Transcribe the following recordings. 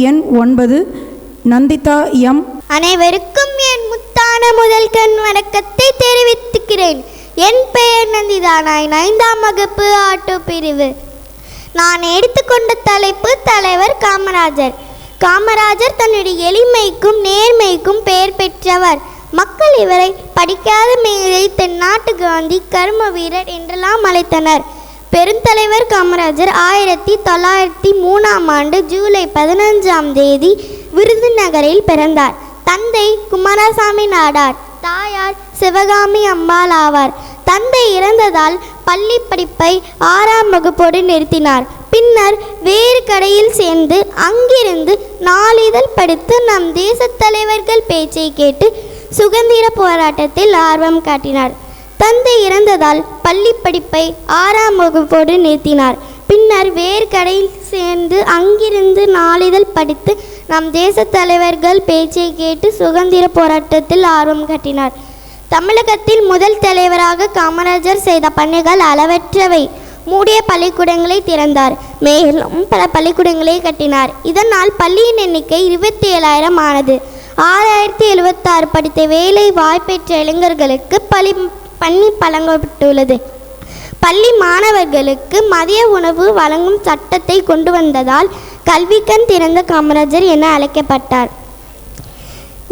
எண் 9 நந்திதா எம். அனைவருக்கும் என் முத்தான முதல் கண் வணக்கத்தை தெரிவித்துக்கிறேன். என் பெயர் நந்திதா. நான் 5ஆம் வகுப்பு ஆட்டோ பிரிவு. நான் எடுத்துக்கொண்ட தலைப்பு தலைவர் காமராஜர். காமராஜர் தன்னுடைய எளிமைக்கும் நேர்மைக்கும் பெயர் பெற்றவர். மக்கள் இவரை படிக்காத மேதை, தென்னாட்டு காந்தி, கர்ம வீரர் என்றெல்லாம் அழைத்தனர். பெருந்தலைவர் காமராஜர் 1903ஆம் ஆண்டு ஜூலை 15ஆம் தேதி விருதுநகரில் பிறந்தார். தந்தை குமாரசாமி நாடார், தாயார் சிவகாமி அம்பாள் ஆவார். தந்தை இறந்ததால் பள்ளி படிப்பை 6ஆம் வகுப்போடு நிறுத்தினார். பின்னர் வேறு கடையில் சேர்ந்து அங்கிருந்து நாளிதழ் படித்து நம் தேசத் தலைவர்கள் பேச்சை கேட்டு சுதந்திர போராட்டத்தில் ஆர்வம் காட்டினார். தந்தை இறந்ததால் பள்ளி படிப்பை 6ஆம் வகுப்போடு நிறுத்தினார். பின்னர் வேறு கடையில் சேர்ந்து அங்கிருந்து நாளிதழ் படித்து நம் தேசத் தலைவர்கள் பேச்சை கேட்டு சுதந்திர போராட்டத்தில் ஆர்வம் காட்டினார். தமிழகத்தில் முதல் தலைவராக காமராஜர் செய்த பணிகள் அளவற்றவை. மூடிய பள்ளிக்கூடங்களை திறந்தார். மேலும் பல பள்ளிக்கூடங்களை கட்டினார். இதனால் பள்ளியின் எண்ணிக்கை 27,000 ஆனது. 6,076 படித்த வேலை வாய்ப்பெற்ற இளைஞர்களுக்கு பணி வழங்கப்பட்டுள்ளது. பள்ளி மாணவர்களுக்கு மதிய உணவு வழங்கும் சட்டத்தை கொண்டு வந்ததால் கல்விக்கண் திறந்த காமராஜர் என அழைக்கப்பட்டார்.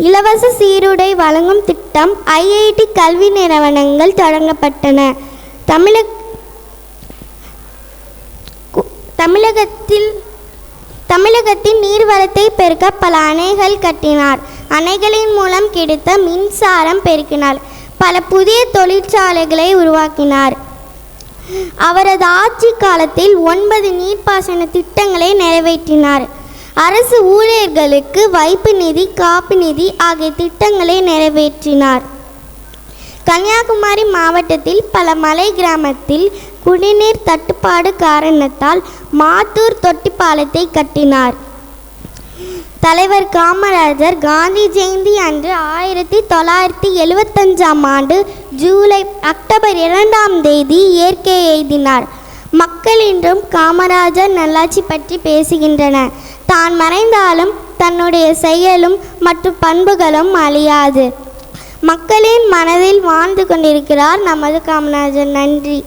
இலவச சீருடை வழங்கும் திட்டம், IIT கல்வி நிறுவனங்கள் தொடங்கப்பட்டன. தமிழகத்தின் நீர்வளத்தை பெருக்க பல அணைகள் கட்டினார். அணைகளின் மூலம் கிடைத்த மின்சாரம் பெருக்கினார். பல புதிய தொழிற்சாலைகளை உருவாக்கினார். அவரது ஆட்சி காலத்தில் 9 நீர்ப்பாசன திட்டங்களை நிறைவேற்றினார். அரசு ஊழியர்களுக்கு வைப்பு நிதி, காப்பு நிதி ஆகிய திட்டங்களை நிறைவேற்றினார். கன்னியாகுமரி மாவட்டத்தில் பல மலை கிராமத்தில் குடிநீர் தட்டுப்பாடு காரணத்தால் மாத்தூர் தொட்டி பாலத்தை கட்டினார். தலைவர் காமராஜர் காந்தி ஜெயந்தி அன்று 1975ஆம் ஆண்டு அக்டோபர் 2ஆம் தேதி இயற்கை எய்தினார். மக்கள் இன்றும் காமராஜர் நல்லாட்சி பற்றி பேசுகின்றன. தான் மறைந்தாலும் தன்னுடைய செயலும் மற்றும் பண்புகளும் அழியாது. மக்களின் மனதில் வாழ்ந்து கொண்டிருக்கிறார் நமது காமராஜர். நன்றி.